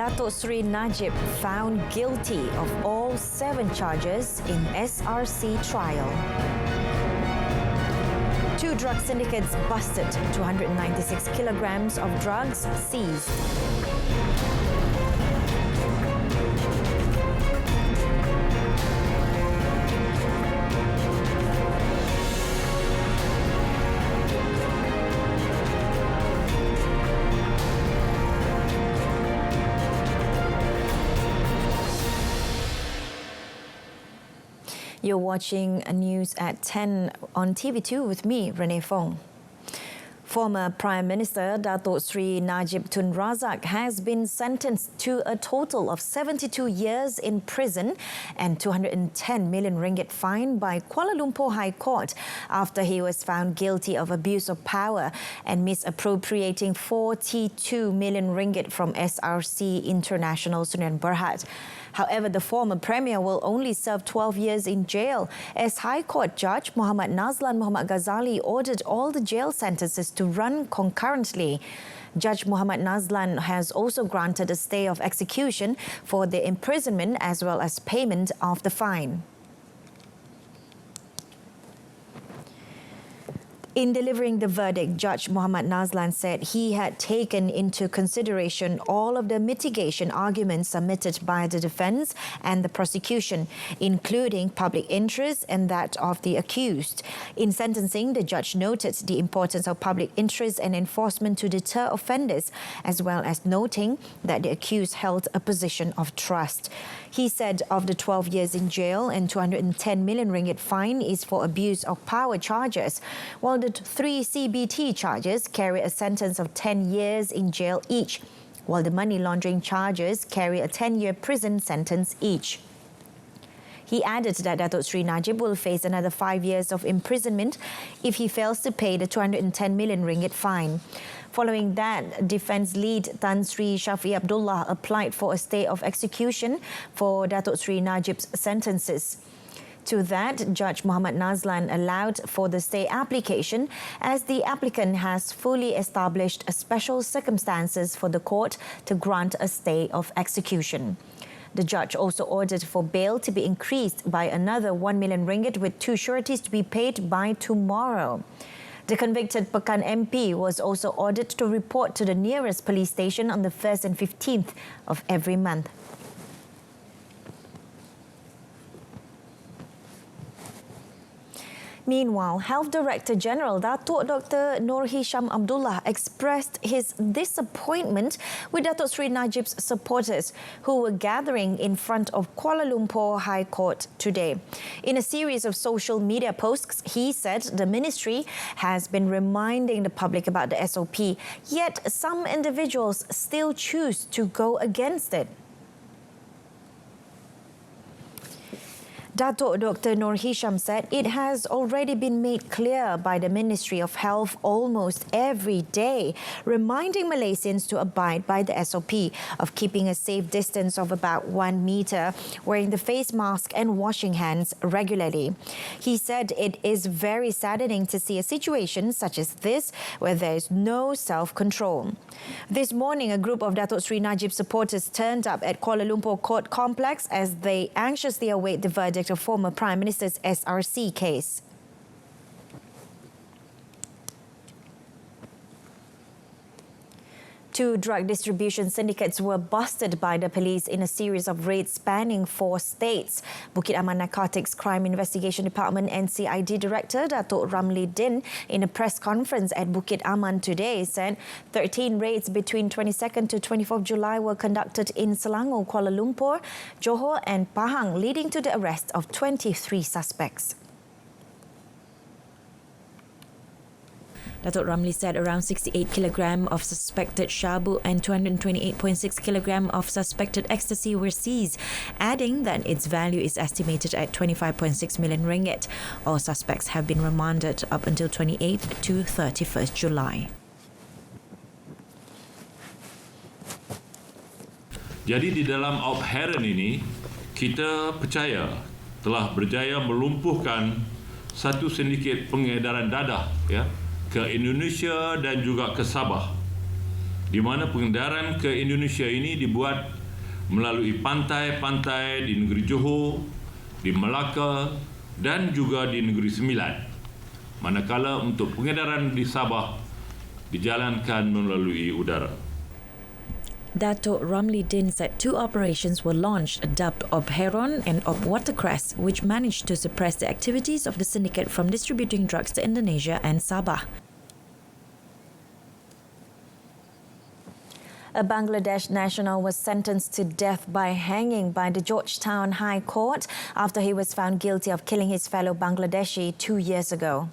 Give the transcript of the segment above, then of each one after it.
Datuk Seri Najib found guilty of all 7 charges in SRC trial. 2 drug syndicates busted, 296 kilograms of drugs seized. You're watching news at 10 on TV2 with me, Renee Fong. Former Prime Minister Datuk Seri Najib Tun Razak has been sentenced to a total of 72 years in prison and 210 million ringgit fine by Kuala Lumpur High Court after he was found guilty of abuse of power and misappropriating 42 million ringgit from SRC International Sdn Bhd. However, the former Premier will only serve 12 years in jail as High Court Judge Muhammad Nazlan Muhammad Ghazali ordered all the jail sentences to run concurrently. Judge Muhammad Nazlan has also granted a stay of execution for the imprisonment as well as payment of the fine. In delivering the verdict, Judge Muhammad Nazlan said he had taken into consideration all of the mitigation arguments submitted by the defence and the prosecution, including public interest and that of the accused. In sentencing, the judge noted the importance of public interest and enforcement to deter offenders, as well as noting that the accused held a position of trust. He said of the 12 years in jail and 210 million ringgit fine is for abuse of power charges, while the 3 CBT charges carry a sentence of 10 years in jail each, while the money laundering charges carry a 10-year prison sentence each. He added that Datuk Seri Najib will face another 5 years of imprisonment if he fails to pay the 210 million ringgit fine. Following that, Defence Lead Tan Sri Shafi Abdullah applied for a stay of execution for Datuk Seri Najib's sentences. To that, Judge Muhammad Nazlan allowed for the stay application as the applicant has fully established special circumstances for the court to grant a stay of execution. The judge also ordered for bail to be increased by another 1 million ringgit with 2 sureties to be paid by tomorrow. The convicted Pekan MP was also ordered to report to the nearest police station on the 1st and 15th of every month. Meanwhile, Health Director General Datuk Dr. Nur Hisham Abdullah expressed his disappointment with Datuk Seri Najib's supporters who were gathering in front of Kuala Lumpur High Court today. In a series of social media posts, he said the ministry has been reminding the public about the SOP, yet some individuals still choose to go against it. Datuk Dr. Nur Hisham said it has already been made clear by the Ministry of Health almost every day, reminding Malaysians to abide by the SOP of keeping a safe distance of about 1 meter, wearing the face mask and washing hands regularly. He said it is very saddening to see a situation such as this where there is no self-control. This morning, a group of Datuk Seri Najib supporters turned up at Kuala Lumpur Court Complex as they anxiously await the verdict of former Prime Minister's SRC case. Two drug distribution syndicates were busted by the police in a series of raids spanning 4 states. Bukit Aman Narcotics Crime Investigation Department NCID Director Datuk Ramli Din, in a press conference at Bukit Aman today, said 13 raids between 22nd to 24th July were conducted in Selangor, Kuala Lumpur, Johor and Pahang, leading to the arrest of 23 suspects. Datuk Ramli said around 68 kilogram of suspected shabu and 228.6 kilogram of suspected ecstasy were seized, adding that its value is estimated at 25.6 million ringgit. All suspects have been remanded up until 28th to 31st July. Jadi di dalam Op Heron ini, kita percaya telah berjaya melumpuhkan satu sindiket pengedaran dadah, ke Indonesia dan juga ke Sabah. di mana pengendaraan ke Indonesia ini dibuat melalui pantai-pantai di negeri Johor, di Melaka dan juga di negeri Sembilan. Manakala untuk pengendaraan di Sabah dijalankan melalui udara. Dato' Ramli Din said 2 operations were launched, dubbed Ob Heron and Ob Watercress, which managed to suppress the activities of the syndicate from distributing drugs to Indonesia and Sabah. A Bangladesh national was sentenced to death by hanging by the Georgetown High Court after he was found guilty of killing his fellow Bangladeshi 2 years ago.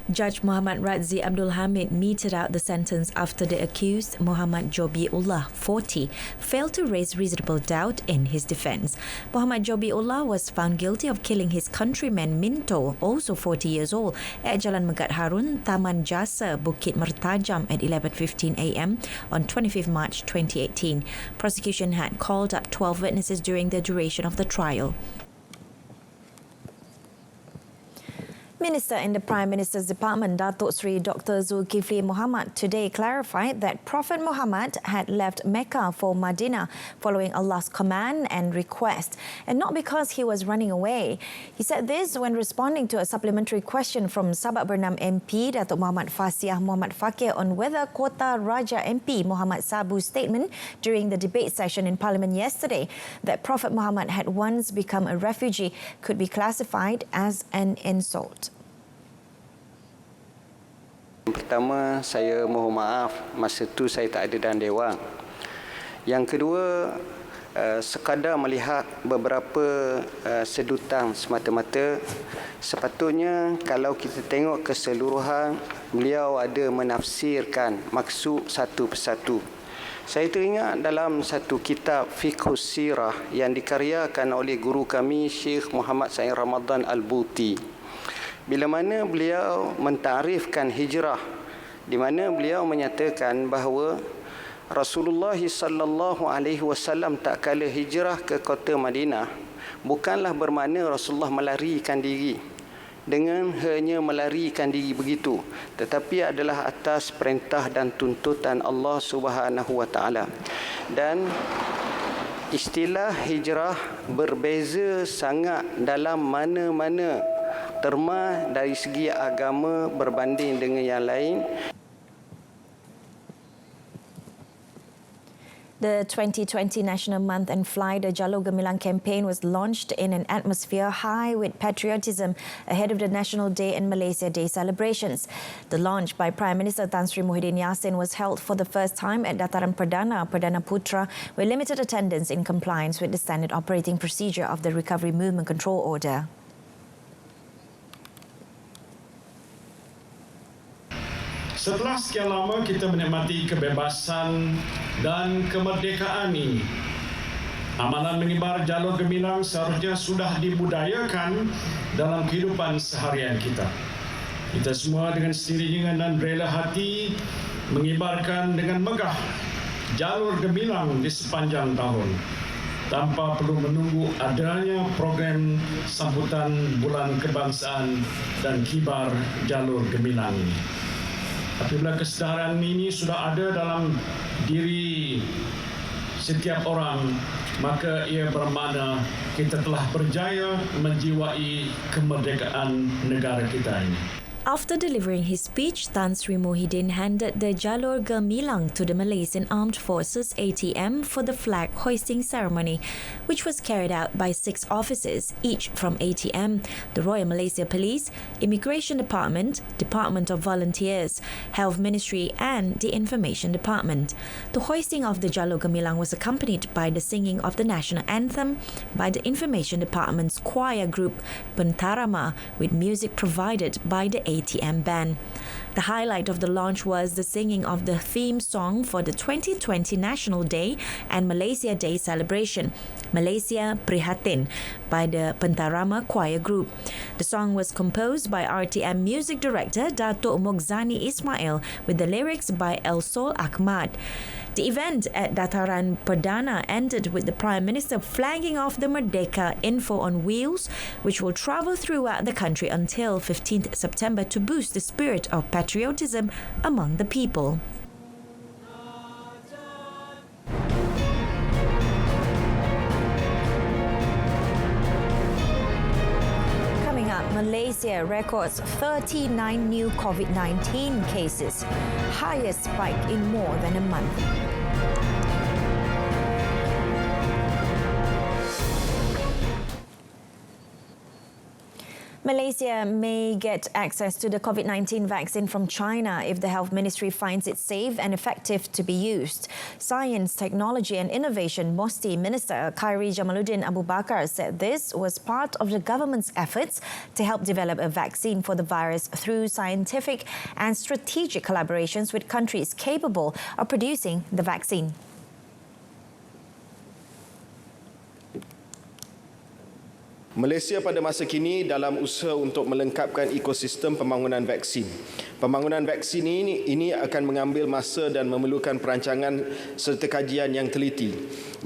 Judge Muhammad Radzi Abdul Hamid meted out the sentence after the accused, Muhammad Jobiullah, 40, failed to raise reasonable doubt in his defence. Muhammad Jobiullah was found guilty of killing his countryman Minto, also 40 years old, at Jalan Megat Harun, Taman Jasa, Bukit Mertajam at 11:15 a.m. on 25 March 2018. Prosecution had called up 12 witnesses during the duration of the trial. Minister in the Prime Minister's Department, Datuk Sri Dr. Zulkifli Muhammad, today clarified that Prophet Muhammad had left Mecca for Medina following Allah's command and request, and not because he was running away. He said this when responding to a supplementary question from Sabak Bernam MP, Datuk Muhammad Fasiah Muhammad Fakir, on whether Kota Raja MP Muhammad Sabu's statement during the debate session in Parliament yesterday that Prophet Muhammad had once become a refugee could be classified as an insult. Pertama, saya mohon maaf masa itu saya tak ada dalam dewan. Yang kedua, sekadar melihat beberapa sedutan semata-mata. Sepatutnya kalau kita tengok keseluruhan, beliau ada menafsirkan maksud satu persatu. Saya teringat dalam satu kitab Fiqhus Sirah yang dikaryakan oleh guru kami Syekh Muhammad Said Ramadan Al-Buti. Bila mana beliau mentarifkan hijrah, di mana beliau menyatakan bahawa Rasulullah sallallahu alaihi wasallam tak kala hijrah ke kota Madinah bukanlah bermakna Rasulullah melarikan diri dengan hanya melarikan diri begitu, tetapi adalah atas perintah dan tuntutan Allah Subhanahu wa taala. Dan istilah hijrah berbeza sangat dalam mana-mana terma dari segi agama berbanding dengan yang lain. The 2020 National Month and Fly the Jalur Gemilang campaign was launched in an atmosphere high with patriotism ahead of the National Day and Malaysia Day celebrations. The launch by Prime Minister Tan Sri Muhyiddin Yassin was held for the first time at Dataran Perdana, Perdana Putra, with limited attendance in compliance with the standard operating procedure of the Recovery Movement Control Order. Setelah sekian lama kita menikmati kebebasan dan kemerdekaan ini, amalan mengibar jalur gemilang seharusnya sudah dibudayakan dalam kehidupan seharian kita. Kita semua dengan sendirinya dan rela hati mengibarkan dengan megah jalur gemilang di sepanjang tahun, tanpa perlu menunggu adanya program sambutan Bulan Kebangsaan dan kibar jalur gemilang ini. Apabila kesedaran ini sudah ada dalam diri setiap orang, maka ia bermakna kita telah berjaya menjiwai kemerdekaan negara kita ini. After delivering his speech, Tan Sri Muhyiddin handed the Jalur Gemilang to the Malaysian Armed Forces ATM for the flag hoisting ceremony, which was carried out by 6 officers, each from ATM, the Royal Malaysia Police, Immigration Department, Department of Volunteers, Health Ministry and the Information Department. The hoisting of the Jalur Gemilang was accompanied by the singing of the national anthem by the Information Department's choir group Pentarama, with music provided by the ATM band. The highlight of the launch was the singing of the theme song for the 2020 National Day and Malaysia Day celebration, Malaysia Prihatin, by the Pentarama Choir Group. The song was composed by RTM Music Director Datuk Mogzani Ismail with the lyrics by El Sol Ahmad. The event at Dataran Perdana ended with the Prime Minister flagging off the Merdeka Info on Wheels, which will travel throughout the country until 15th September to boost the spirit of patriotism among the people. Malaysia records 39 new COVID-19 cases, highest spike in more than a month. Malaysia may get access to the COVID-19 vaccine from China if the Health Ministry finds it safe and effective to be used. Science, Technology and Innovation MOSTI Minister Khairi Jamaluddin Abu Bakar said this was part of the government's efforts to help develop a vaccine for the virus through scientific and strategic collaborations with countries capable of producing the vaccine. Malaysia pada masa kini dalam usaha untuk melengkapkan ekosistem pembangunan vaksin. Pembangunan vaksin ini akan mengambil masa dan memerlukan perancangan serta kajian yang teliti.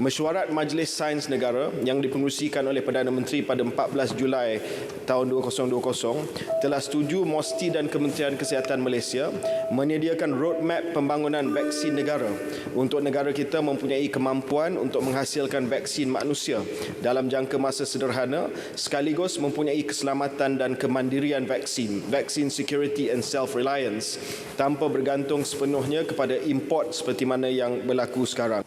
Mesyuarat Majlis Sains Negara yang dipengerusikan oleh Perdana Menteri pada 14 Julai tahun 2020 telah setuju MOSTI dan Kementerian Kesihatan Malaysia menyediakan roadmap pembangunan vaksin negara untuk negara kita mempunyai kemampuan untuk menghasilkan vaksin manusia dalam jangka masa sederhana sekaligus mempunyai keselamatan dan kemandirian vaksin, vaccine security and self-reliance tanpa bergantung sepenuhnya kepada import seperti mana yang berlaku sekarang.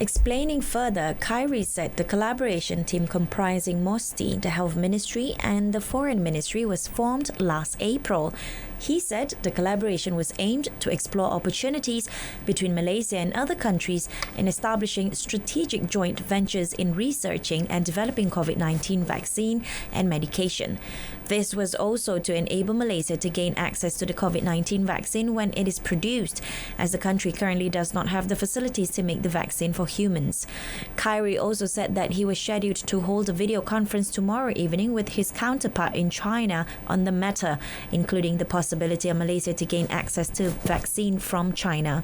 Explaining further, Khairi said the collaboration team comprising MOSTI, the Health Ministry and the Foreign Ministry was formed last April. He said the collaboration was aimed to explore opportunities between Malaysia and other countries in establishing strategic joint ventures in researching and developing COVID-19 vaccine and medication. This was also to enable Malaysia to gain access to the COVID-19 vaccine when it is produced, as the country currently does not have the facilities to make the vaccine for humans. Khairi also said that he was scheduled to hold a video conference tomorrow evening with his counterpart in China on the matter, including the possibility of Malaysia to gain access to vaccine from China.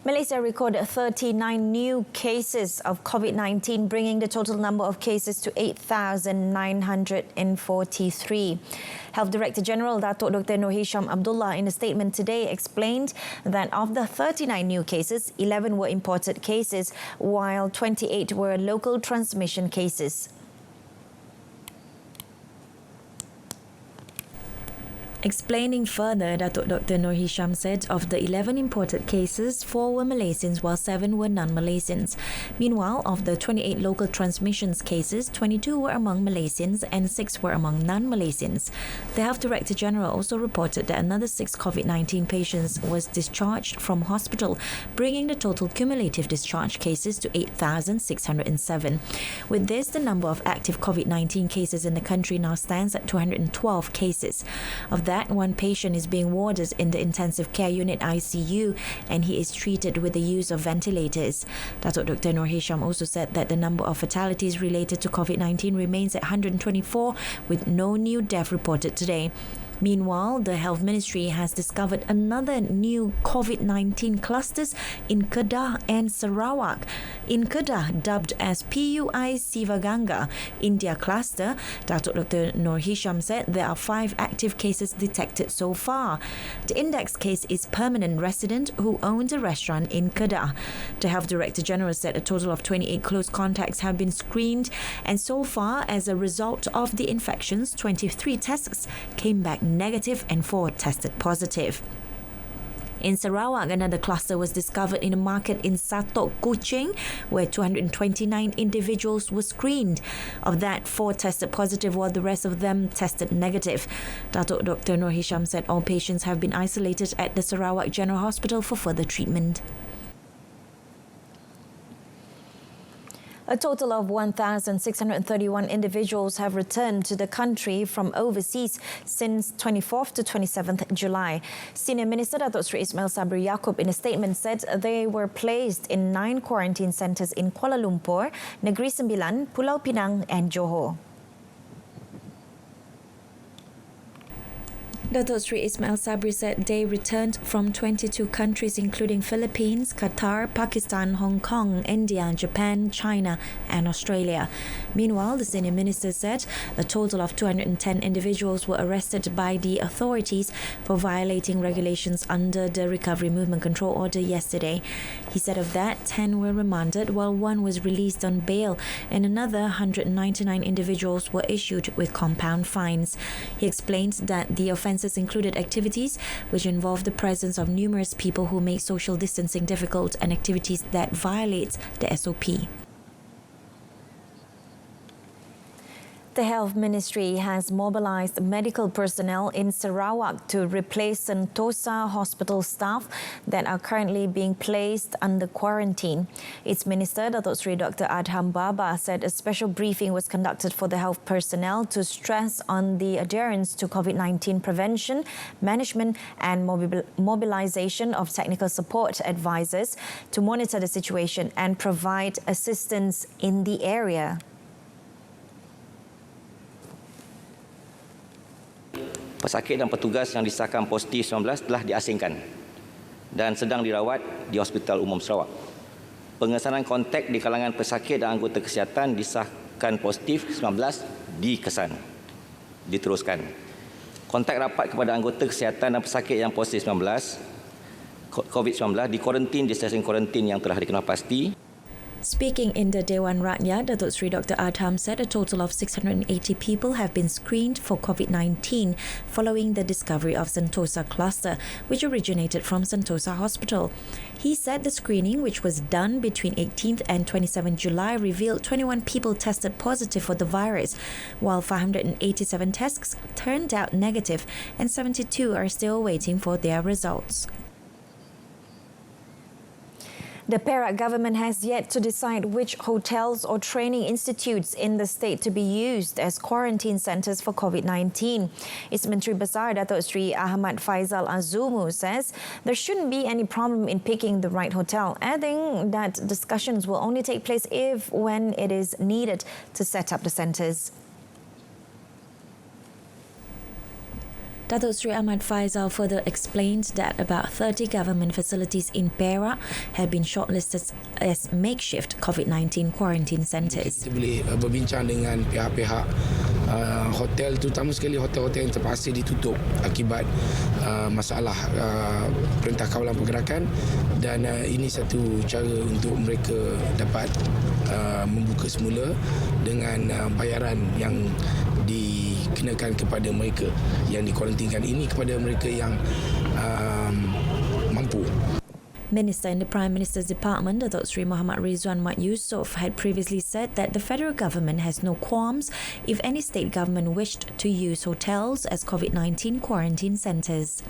Malaysia recorded 39 new cases of COVID-19, bringing the total number of cases to 8,943. Health Director General Datuk Dr. Noor Hisham Abdullah in a statement today explained that of the 39 new cases, 11 were imported cases, while 28 were local transmission cases. Explaining further, Datuk Dr. Noor Hisham said of the 11 imported cases, 4 were Malaysians while 7 were non-Malaysians. Meanwhile, of the 28 local transmissions cases, 22 were among Malaysians and 6 were among non-Malaysians. The Health Director General also reported that another 6 COVID-19 patients was discharged from hospital, bringing the total cumulative discharge cases to 8,607. With this, the number of active COVID-19 cases in the country now stands at 212 cases. Of that, one patient is being warded in the intensive care unit ICU and he is treated with the use of ventilators. Datuk Dr. Noor Hisham also said that the number of fatalities related to COVID-19 remains at 124 with no new death reported today. Meanwhile, the Health Ministry has discovered another new COVID-19 clusters in Kedah and Sarawak. In Kedah, dubbed as PUI Sivaganga India cluster, Datuk Dr. Noor Hisham said there are 5 active cases detected so far. The index case is permanent resident who owns a restaurant in Kedah. The Health Director General said a total of 28 close contacts have been screened, and so far, as a result of the infections, 23 tests came back negative and 4 tested positive. In Sarawak, another cluster was discovered in a market in Satok, Kuching, where 229 individuals were screened. Of that, 4 tested positive, while the rest of them tested negative. Datuk Dr. Noor Hisham said all patients have been isolated at the Sarawak General Hospital for further treatment. A total of 1,631 individuals have returned to the country from overseas since 24th to 27th July. Senior Minister Datuk Seri Ismail Sabri Yaakob in a statement said they were placed in 9 quarantine centres in Kuala Lumpur, Negeri Sembilan, Pulau Pinang and Johor. Datuk Sri Ismail Sabri said they returned from 22 countries including Philippines, Qatar, Pakistan, Hong Kong, India, Japan, China and Australia. Meanwhile, the senior minister said a total of 210 individuals were arrested by the authorities for violating regulations under the Recovery Movement Control Order yesterday. He said of that, 10 were remanded while one was released on bail and another 199 individuals were issued with compound fines. He explained that the offences included activities which involve the presence of numerous people who make social distancing difficult and activities that violate the SOP. The Health Ministry has mobilized medical personnel in Sarawak to replace Sentosa hospital staff that are currently being placed under quarantine. Its Minister, Datuk Sri Dr. Adham Baba, said a special briefing was conducted for the health personnel to stress on the adherence to COVID-19 prevention, management and mobilization of technical support advisors to monitor the situation and provide assistance in the area. Pesakit dan petugas yang disahkan positif 19 telah diasingkan dan sedang dirawat di Hospital Umum Sarawak. Pengesanan kontak di kalangan pesakit dan anggota kesihatan disahkan positif 19 diteruskan. Kontak rapat kepada anggota kesihatan dan pesakit yang positif 19 COVID-19 dikuarantin di stesen kuarantin yang telah dikenal pasti. Speaking in the Dewan Rakyat, Datuk Sri Dr. Adham said a total of 680 people have been screened for COVID-19 following the discovery of Sentosa cluster, which originated from Sentosa Hospital. He said the screening, which was done between 18th and 27th July, revealed 21 people tested positive for the virus, while 587 tests turned out negative and 72 are still waiting for their results. The Perak government has yet to decide which hotels or training institutes in the state to be used as quarantine centres for COVID-19. Its Menteri Besar Datuk Sri Ahmad Faizal Azumu says there shouldn't be any problem in picking the right hotel, adding that discussions will only take place when it is needed to set up the centres. Datuk Sri Ahmad Faizal further explained that about 30 government facilities in Perak have been shortlisted as makeshift COVID-19 quarantine centres. Kita boleh berbincang dengan pihak-pihak hotel, terutama sekali hotel-hotel yang terpaksa ditutup akibat masalah perintah kawalan pergerakan, dan ini satu cara untuk mereka dapat membuka semula dengan bayaran yang dikenakan kepada mereka yang dikuarantinkan ini kepada mereka yang mampu. Minister in the Prime Minister's Department, Datuk Sri Muhammad Rizwan Mat Yusof, had previously said that the federal government has no qualms if any state government wished to use hotels as COVID-19 quarantine centres.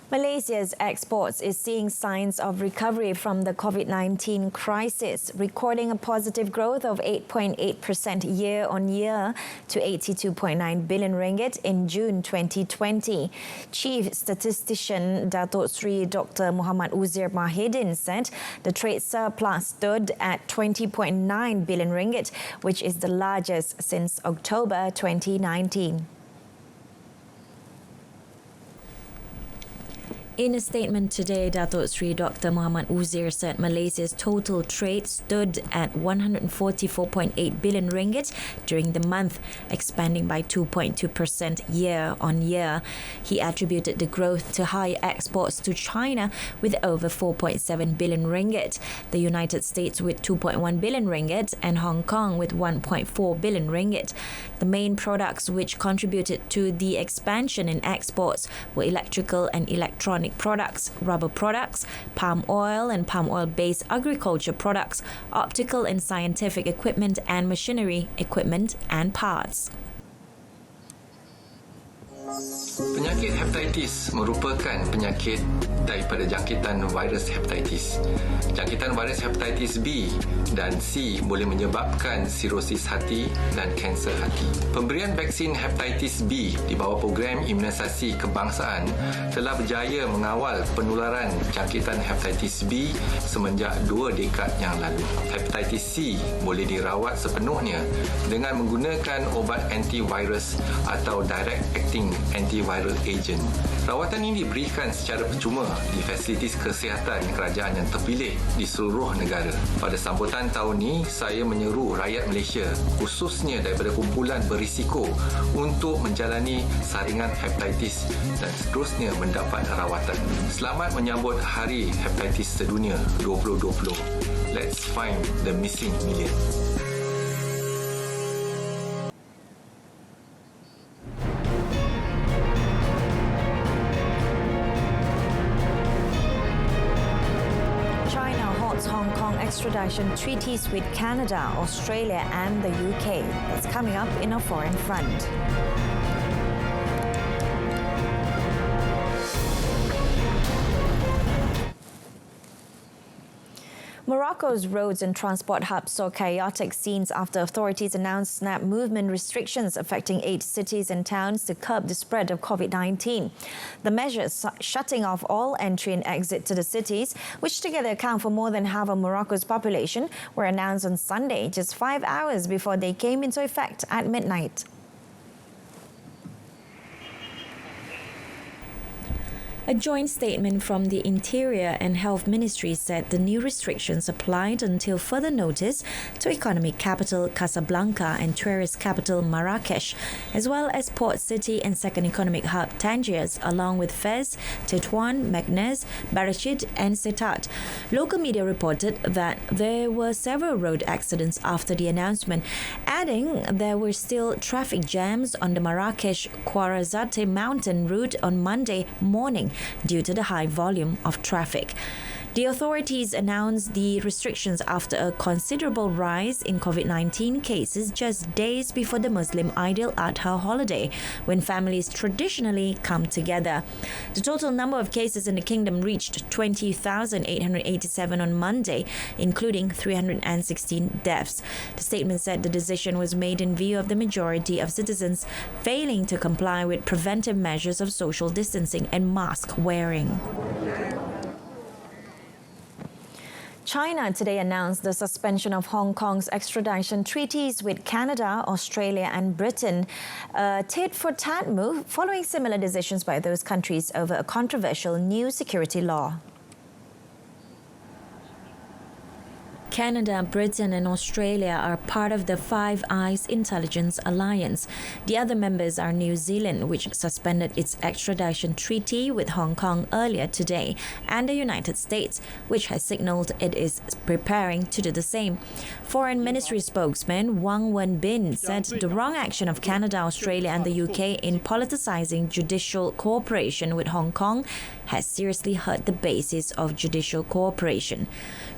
Malaysia's exports is seeing signs of recovery from the COVID-19 crisis, recording a positive growth of 8.8% year-on-year to 82.9 billion ringgit in June 2020. Chief Statistician Datuk Sri Dr. Muhammad Uzair Mahidin said the trade surplus stood at 20.9 billion ringgit, which is the largest since October 2019. In a statement today, Datuk Sri Dr. Muhammad Uzair said Malaysia's total trade stood at 144.8 billion ringgit during the month, expanding by 2.2% year-on-year. He attributed the growth to high exports to China with over 4.7 billion ringgit, the United States with 2.1 billion ringgit, and Hong Kong with 1.4 billion ringgit. The main products which contributed to the expansion in exports were electrical and electronic products, rubber products, palm oil and palm oil-based agriculture products, optical and scientific equipment and machinery equipment and parts. Penyakit hepatitis merupakan penyakit daripada jangkitan virus hepatitis. Jangkitan virus hepatitis B dan C boleh menyebabkan sirosis hati dan kanser hati. Pemberian vaksin hepatitis B di bawah program imunisasi kebangsaan telah berjaya mengawal penularan jangkitan hepatitis B semenjak 2 dekad yang lalu. Hepatitis C boleh dirawat sepenuhnya dengan menggunakan obat antivirus atau direct acting antiviral agent. Rawatan ini diberikan secara percuma di fasilitis kesihatan kerajaan yang terpilih di seluruh negara. Pada sambutan tahun ini, saya menyeru rakyat Malaysia, khususnya daripada kumpulan berisiko, untuk menjalani saringan hepatitis dan seterusnya mendapat rawatan. Selamat menyambut Hari Hepatitis Sedunia 2020. Let's find the missing million. China halts Hong Kong extradition treaties with Canada, Australia and the UK. That's coming up in a foreign front. Morocco's roads and transport hubs saw chaotic scenes after authorities announced snap movement restrictions affecting 8 cities and towns to curb the spread of COVID-19. The measures shutting off all entry and exit to the cities, which together account for more than half of Morocco's population, were announced on Sunday, just 5 hours before they came into effect at midnight. A joint statement from the Interior and Health Ministries said the new restrictions applied until further notice to economic capital Casablanca and tourist capital Marrakesh, as well as port city and second economic hub Tangiers, along with Fez, Tetuan, Meknes, Barachid and Setat. Local media reported that there were several road accidents after the announcement, adding there were still traffic jams on the Marrakesh-Khwarazate mountain route on Monday morning due to the high volume of traffic. The authorities announced the restrictions after a considerable rise in COVID-19 cases just days before the Muslim Eid al-Adha holiday, when families traditionally come together. The total number of cases in the kingdom reached 20,887 on Monday, including 316 deaths. The statement said the decision was made in view of the majority of citizens failing to comply with preventive measures of social distancing and mask wearing. China today announced the suspension of Hong Kong's extradition treaties with Canada, Australia and Britain, a tit-for-tat move following similar decisions by those countries over a controversial new security law. Canada, Britain and Australia are part of the Five Eyes Intelligence Alliance. The other members are New Zealand, which suspended its extradition treaty with Hong Kong earlier today, and the United States, which has signalled it is preparing to do the same. Foreign Ministry spokesman Wang Wenbin said the wrong action of Canada, Australia and the UK in politicising judicial cooperation with Hong Kong has seriously hurt the basis of judicial cooperation.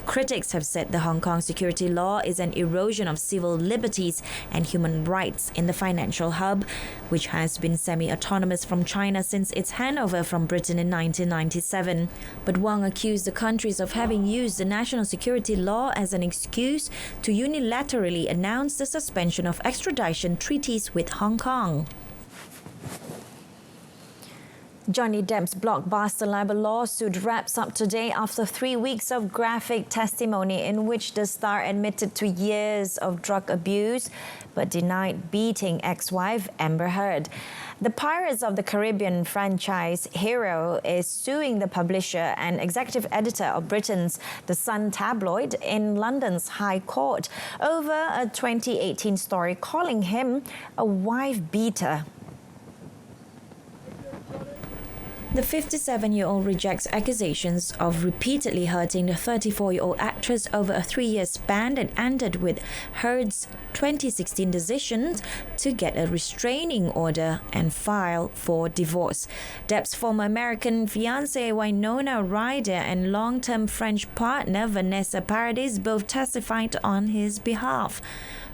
Critics have said the Hong Kong security law is an erosion of civil liberties and human rights in the financial hub, which has been semi-autonomous from China since its handover from Britain in 1997. But Wang accused the countries of having used the national security law as an excuse to unilaterally announce the suspension of extradition treaties with Hong Kong. Johnny Depp's blockbuster libel lawsuit wraps up today after 3 weeks of graphic testimony in which the star admitted to years of drug abuse but denied beating ex-wife Amber Heard. The Pirates of the Caribbean franchise hero is suing the publisher and executive editor of Britain's The Sun tabloid in London's High Court over a 2018 story calling him a wife beater. The 57-year-old rejects accusations of repeatedly hurting the 34-year-old actress over a 3-year span that ended with Heard's 2016 decision to get a restraining order and file for divorce. Depp's former American fiancée Winona Ryder and long-term French partner Vanessa Paradis both testified on his behalf.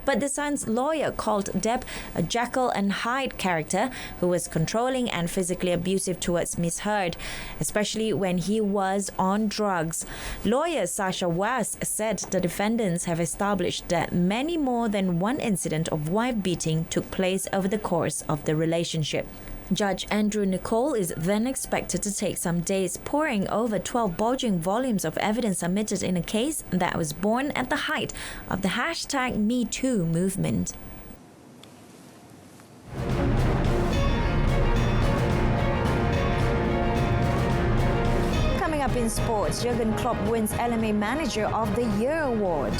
but the son's lawyer called Deb a Jekyll and Hyde character who was controlling and physically abusive towards Miss Heard, especially when he was on drugs. Lawyer Sasha Was said the defendants have established that many more than one incident of wife beating took place over the course of the relationship. Judge Andrew Nicole is then expected to take some days poring over 12 bulging volumes of evidence submitted in a case that was born at the height of the #MeToo movement. Coming up in sports, Jurgen Klopp wins LMA Manager of the Year award.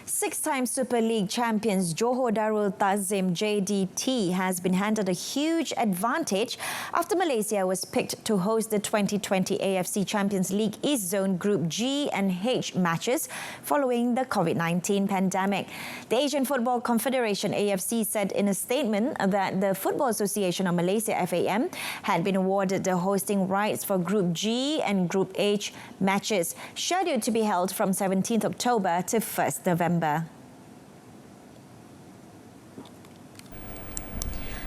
Six-time Super League champions Johor Darul Ta'zim JDT has been handed a huge advantage after Malaysia was picked to host the 2020 AFC Champions League East Zone Group G and H matches following the COVID-19 pandemic. The Asian Football Confederation AFC said in a statement that the Football Association of Malaysia FAM had been awarded the hosting rights for Group G and Group H matches, scheduled to be held from 17th October to 1st November.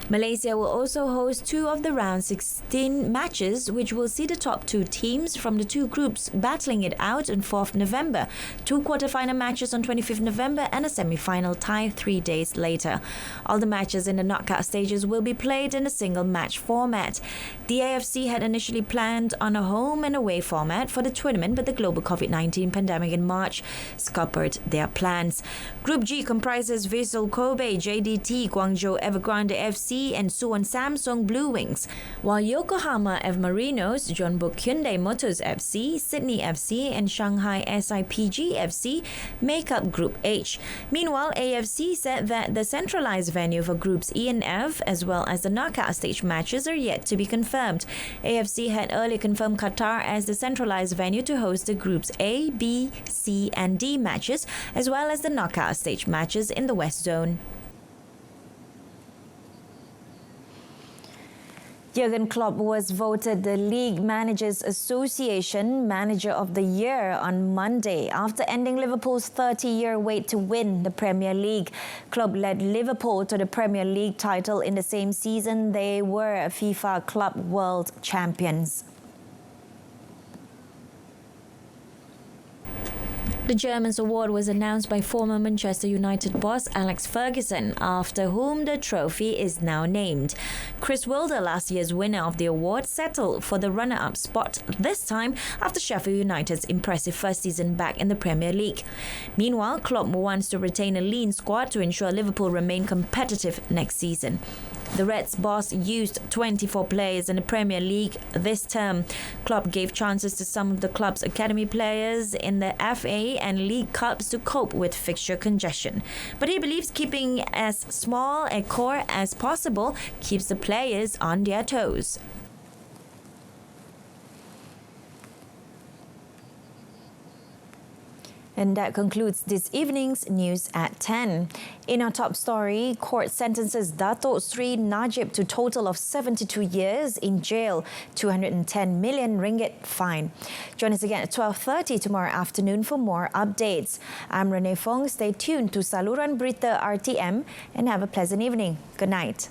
Malaysia will also host two of the round 16 matches, which will see the top two teams from the two groups battling it out on 4th November, two quarter-final matches on 25th November and a semi-final tie 3 days later. All the matches in the knockout stages will be played in a single match format. The AFC had initially planned on a home and away format for the tournament, but the global COVID-19 pandemic in March scuppered their plans. Group G comprises Vissel Kobe, JDT, Guangzhou Evergrande FC and Suwon Samsung Blue Wings, while Yokohama F Marinos, Jeonbuk Hyundai Motors FC, Sydney FC and Shanghai SIPG FC make up Group H. Meanwhile, AFC said that the centralized venue for Groups E and F, as well as the knockout stage matches, are yet to be confirmed. AFC had earlier confirmed Qatar as the centralized venue to host the Groups A, B, C and D matches, as well as the knockout stage matches in the West Zone. Jurgen Klopp was voted the League Managers Association Manager of the Year on Monday after ending Liverpool's 30-year wait to win the Premier League. Klopp led Liverpool to the Premier League title in the same season they were FIFA Club World Champions. The German's award was announced by former Manchester United boss Alex Ferguson, after whom the trophy is now named. Chris Wilder, last year's winner of the award, settled for the runner-up spot, this time after Sheffield United's impressive first season back in the Premier League. Meanwhile, Klopp wants to retain a lean squad to ensure Liverpool remain competitive next season. The Reds boss used 24 players in the Premier League this term. Klopp gave chances to some of the club's academy players in the FA and League Cups to cope with fixture congestion. But he believes keeping as small a core as possible keeps the players on their toes. And that concludes this evening's news at 10. In our top story, court sentences Dato' Sri Najib to total of 72 years in jail, 210 million ringgit fine. Join us again at 12:30 tomorrow afternoon for more updates. I'm Renee Fong. Stay tuned to Saluran Berita RTM and have a pleasant evening. Good night.